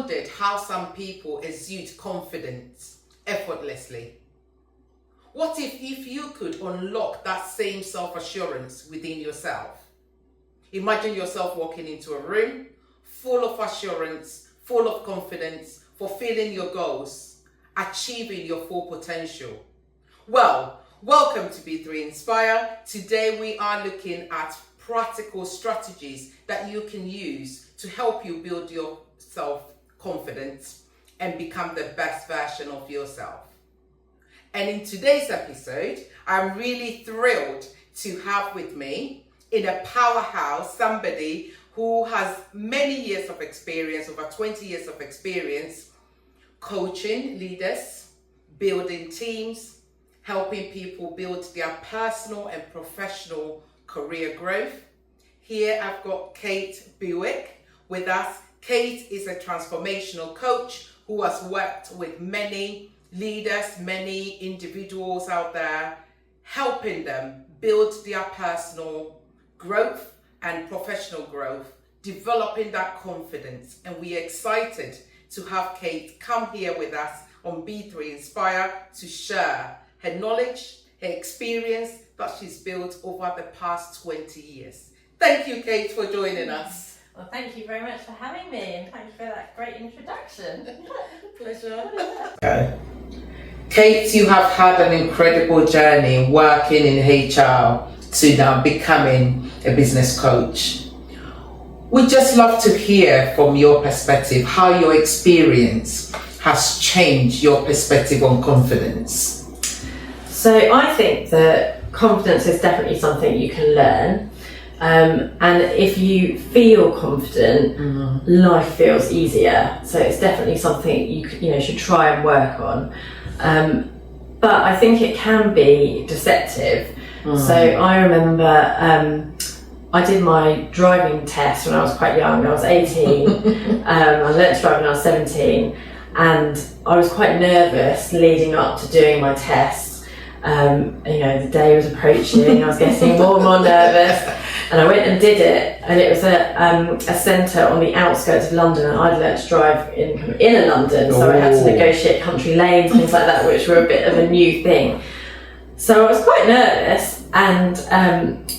wondered how some people exude confidence effortlessly? What if you could unlock that same self-assurance within yourself? Imagine yourself walking into a room full of assurance, full of confidence, fulfilling your goals, achieving your full potential. Well, welcome to B3 Inspire. Today we are looking at practical strategies that you can use to help you build your self-confidence and become the best version of yourself. And in today's episode, I'm really thrilled to have with me in a powerhouse somebody who has many years of experience, over 20 years of experience, coaching leaders, building teams, helping people build their personal and professional career growth. Here I've got Kate Buick with us. Kate is a transformational coach who has worked with many leaders, many individuals out there, helping them build their personal growth and professional growth, developing that confidence. And we are excited to have Kate come here with us on B3 Inspire to share her knowledge, her experience that she's built over the past 20 years. Thank you, Kate, for joining us. Well, thank you very much for having me, and thank you for that great introduction. Pleasure. Okay. Kate, you have had an incredible journey working in HR to now becoming a business coach. We'd just love to hear from your perspective how your experience has changed your perspective on confidence. So I think that confidence is definitely something you can learn. And if you feel confident, life feels easier. So it's definitely something you should try and work on. But I think it can be deceptive. So I remember I did my driving test when I was quite young. I was 18. I learnt to drive when I was 17, and I was quite nervous leading up to doing my test. The day was approaching. I was getting more and more nervous, and I went and did it. And it was a centre on the outskirts of London, and I'd learnt to drive in kind of inner London, so I had to negotiate country lanes, things like that, which were a bit of a new thing. So I was quite nervous, and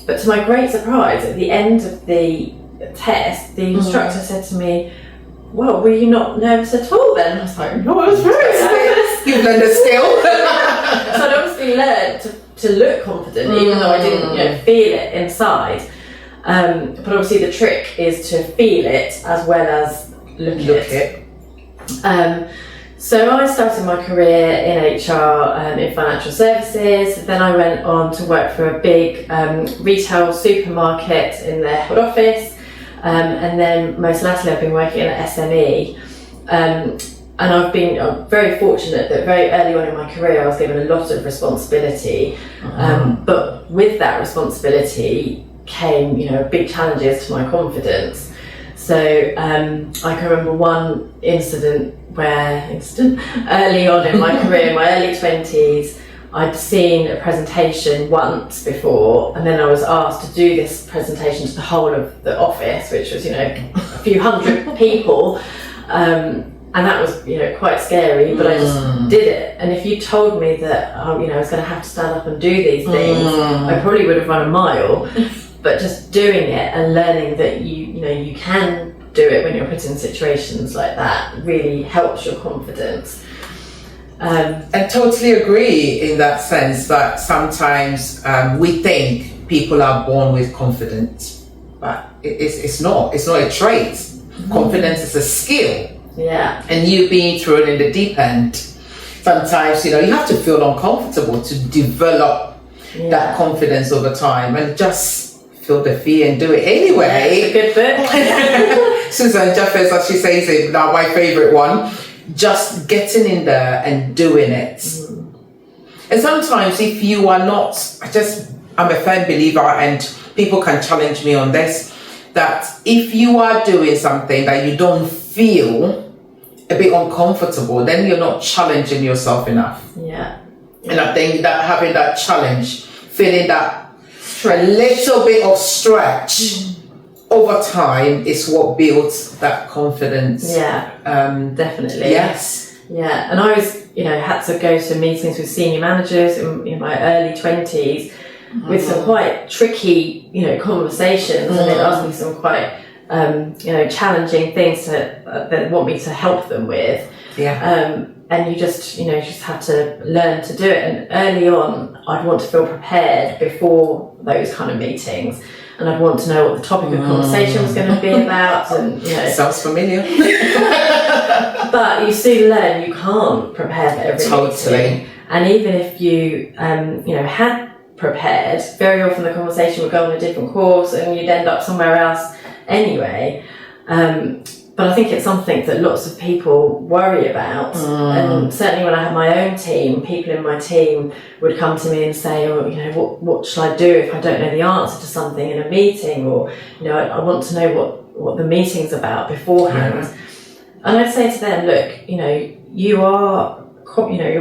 but to my great surprise, at the end of the test, the instructor said to me, "Well, were you not nervous at all then?" I was like, "No, I was very nervous." You've learned a skill. So I'd obviously learned to look confident, even though I didn't feel it inside. But obviously the trick is to feel it as well as look it. So I started my career in HR in financial services. Then I went on to work for a big retail supermarket in their head office. And then most latterly I've been working at SME. And I'm very fortunate that very early on in my career I was given a lot of responsibility. But with that responsibility came, big challenges to my confidence. So I can remember one incident early on in my career, in my early 20s, I'd seen a presentation once before, and then I was asked to do this presentation to the whole of the office, which was, a few hundred people. And that was, quite scary, but I just did it. And if you told me that, I was going to have to stand up and do these things, I probably would have run a mile. But just doing it and learning that you can do it when you're put in situations like that really helps your confidence. I totally agree in that sense that sometimes we think people are born with confidence, but it's not a trait. Confidence is a skill. Yeah. And you being thrown in the deep end, sometimes you have to feel uncomfortable to develop that confidence over time, and just feel the fear and do it anyway. Yeah, it's a good book. Susan Jeffers, as she says it, now my favorite one, just getting in there and doing it. And sometimes if you are not, I'm a firm believer, and people can challenge me on this, that if you are doing something that you don't feel a bit uncomfortable, then you're not challenging yourself enough. Yeah. And I think that having that challenge, feeling that a little bit of stretch over time is what builds that confidence. Yeah, definitely. Yes. Yeah, and I was, had to go to meetings with senior managers in my early 20s with some quite tricky, conversations, and they'd ask me some quite, challenging things that want me to help them with. Yeah. And you just have to learn to do it. And early on, I'd want to feel prepared before those kind of meetings. And I'd want to know what the topic of conversation was going to be about. And sounds familiar. But you soon learn you can't prepare for every meeting. And even if you, had prepared, very often the conversation would go on a different course and you'd end up somewhere else anyway. But I think it's something that lots of people worry about. And certainly when I had my own team, people in my team would come to me and say, what should I do if I don't know the answer to something in a meeting? Or, I want to know what the meeting's about beforehand. And I'd say to them, look, you're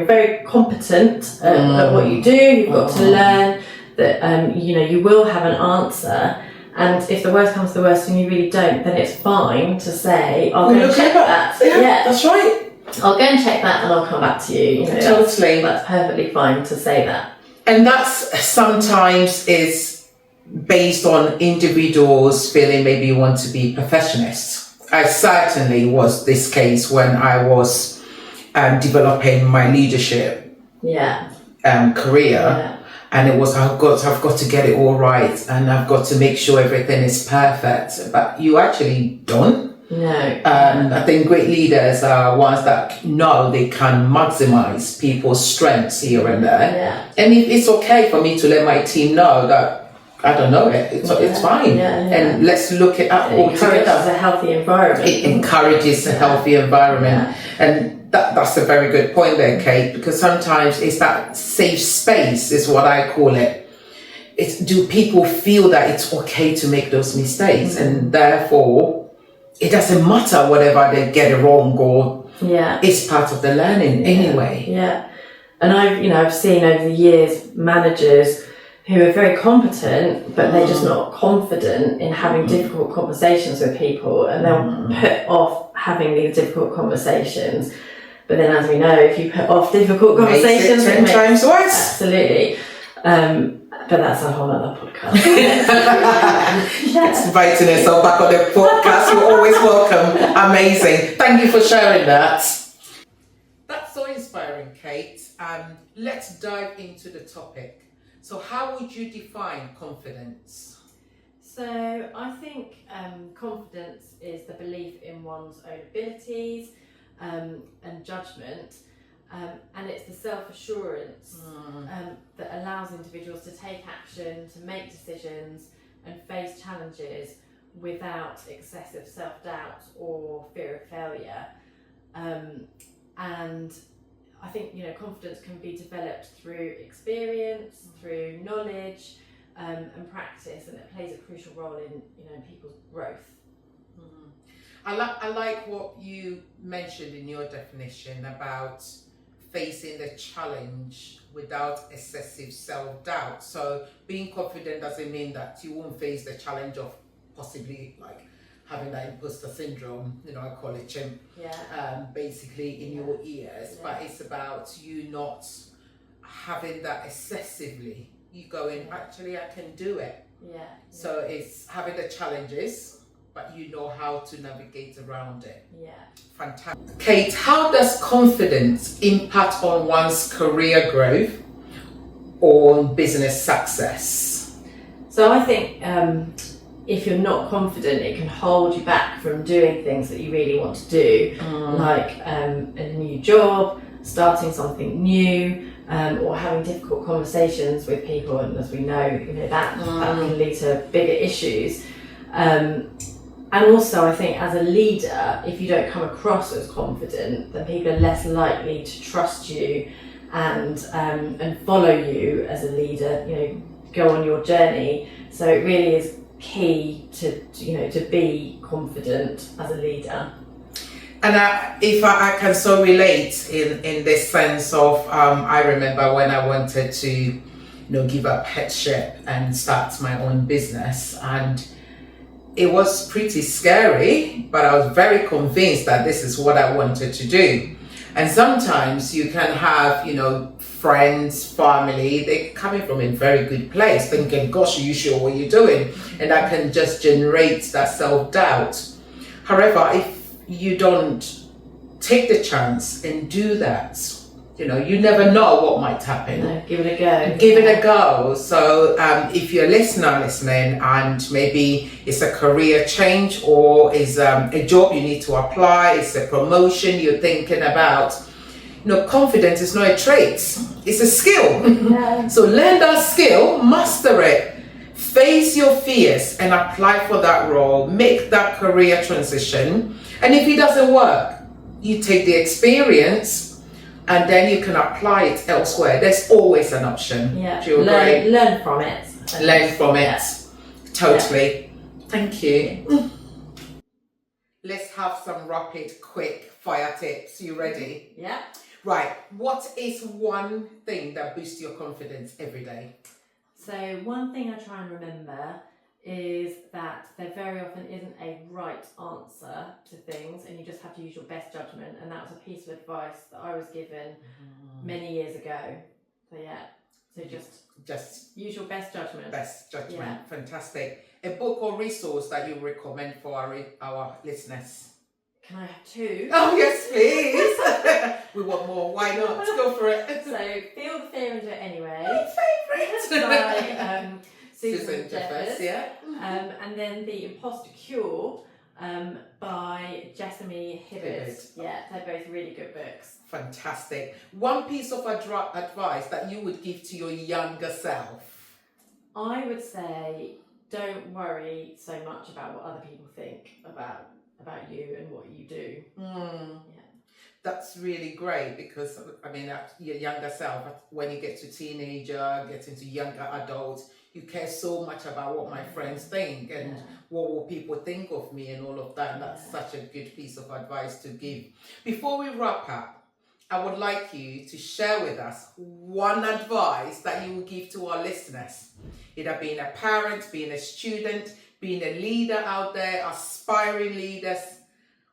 very competent at what you do. You've got to learn that, you will have an answer. And if the worst comes to the worst and you really don't, then it's fine to say, I'll go and check that. Yeah, that's right. I'll go and check that and I'll come back to you. Totally. That's perfectly fine to say that. And that's sometimes is based on individuals feeling maybe you want to be perfectionists. I certainly was this case when I was developing my leadership career. Yeah. And it was, I've got to get it all right, and I've got to make sure everything is perfect. But you actually don't. No. I think great leaders are ones that know they can maximize people's strengths here and there. Yeah. And it's okay for me to let my team know that I don't know it. It's fine. And let's look it up all together. It encourages a healthy environment. It encourages a healthy environment. And that's a very good point there, Kate, because sometimes it's that safe space is what I call it. Do people feel that it's okay to make those mistakes? And therefore, it doesn't matter whatever they get wrong or it's part of the learning anyway. Yeah. And I've seen over the years managers who are very competent, but they're just not confident in having difficult conversations with people, and they'll put off having these difficult conversations. But then, as we know, if you put off difficult conversations, it makes 10 times worse. Absolutely. But that's a whole other podcast. It's inviting yourself back on the podcast. You're always welcome. Amazing. Thank you for sharing that. That's so inspiring, Kate. Let's dive into the topic. So how would you define confidence? So I think confidence is the belief in one's own abilities and judgment, and it's the self-assurance that allows individuals to take action, to make decisions and face challenges without excessive self-doubt or fear of failure. And I think confidence can be developed through experience, through knowledge, and practice, and it plays a crucial role in people's growth. I like what you mentioned in your definition about facing the challenge without excessive self-doubt. So being confident doesn't mean that you won't face the challenge of possibly like having that imposter syndrome, I call it chimp, basically in your ears, but it's about you not having that excessively. You going, actually I can do it. So it's having the challenges, but you know how to navigate around it. Fantastic. Kate, how does confidence impact on one's career growth or business success? So I think if you're not confident, it can hold you back from doing things that you really want to do, like a new job, starting something new, or having difficult conversations with people. And as we know, that can lead to bigger issues. And also, I think as a leader, if you don't come across as confident, then people are less likely to trust you and follow you as a leader. Go on your journey. So it really is key to be confident as a leader. And if I can so relate in this sense of I remember when I wanted to give up headship and start my own business, and it was pretty scary, but I was very convinced that this is what I wanted to do. And sometimes you can have, friends, family, they're coming from a very good place, thinking, gosh, are you sure what you're doing? And that can just generate that self-doubt. However, if you don't take the chance and do that, you never know what might happen. No, give it a go. Give it a go. So if you're a listener listening and maybe it's a career change or is a job you need to apply, it's a promotion you're thinking about, confidence is not a trait, it's a skill. Yeah. So learn that skill, master it, face your fears and apply for that role, make that career transition. And if it doesn't work, you take the experience and then you can apply it elsewhere. There's always an option. Yeah. Do you agree? Learn from it. Learn from it. Yeah. Totally. Yeah. Thank you. Let's have some rapid, quick fire tips. You ready? Yeah. Right. What is one thing that boosts your confidence every day? So one thing I try and remember is that there very often isn't a right answer to things, and you just have to use your best judgment. And that was a piece of advice that I was given many years ago. So yeah, so just use your best judgment. Best judgment, yeah. Fantastic. A book or resource that you recommend for our listeners? Can I have two? Oh yes, please. We want more. Why not? Go for it. So Feel the Fear and Do It Anyway. My favourite. By Susan Jeffers, yeah. And then The Imposter Cure by Jessamy Hibbert. Yeah, they're both really good books. Fantastic. One piece of advice that you would give to your younger self? I would say don't worry so much about what other people think about you and what you do. Yeah. That's really great because, your younger self, when you get to teenager, get into younger adult, you care so much about what my friends think and what will people think of me and all of that. And that's such a good piece of advice to give. Before we wrap up, I would like you to share with us one advice that you will give to our listeners. Either being a parent, being a student, being a leader out there, aspiring leaders.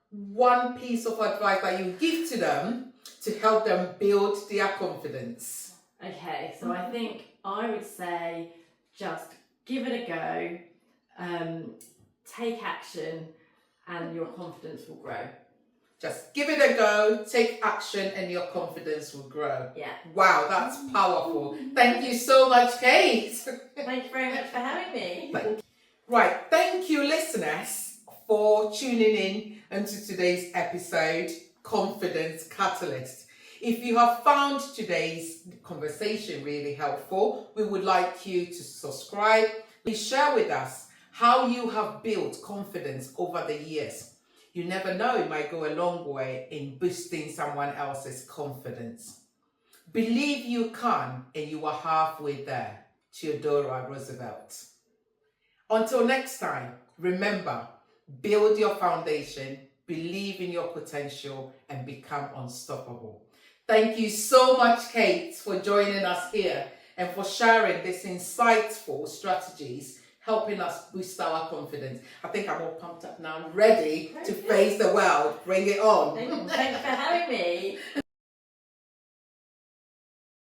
One piece of advice that you give to them to help them build their confidence. Okay, so I think I would say just give it a go, take action, and your confidence will grow. Just give it a go, take action, and your confidence will grow. Yeah. Wow, that's powerful. Thank you so much, Kate. Thank you very much for having me. Right, thank you, listeners, for tuning in into today's episode, Confidence Catalyst. If you have found today's conversation really helpful, we would like you to subscribe. Please share with us how you have built confidence over the years. You never know, it might go a long way in boosting someone else's confidence. Believe you can, and you are halfway there. Theodore Roosevelt. Until next time, remember, build your foundation, believe in your potential, and become unstoppable. Thank you so much, Kate, for joining us here and for sharing these insightful strategies, helping us boost our confidence. I think I'm all pumped up now, ready to face the world. Bring it on. Thank you for having me.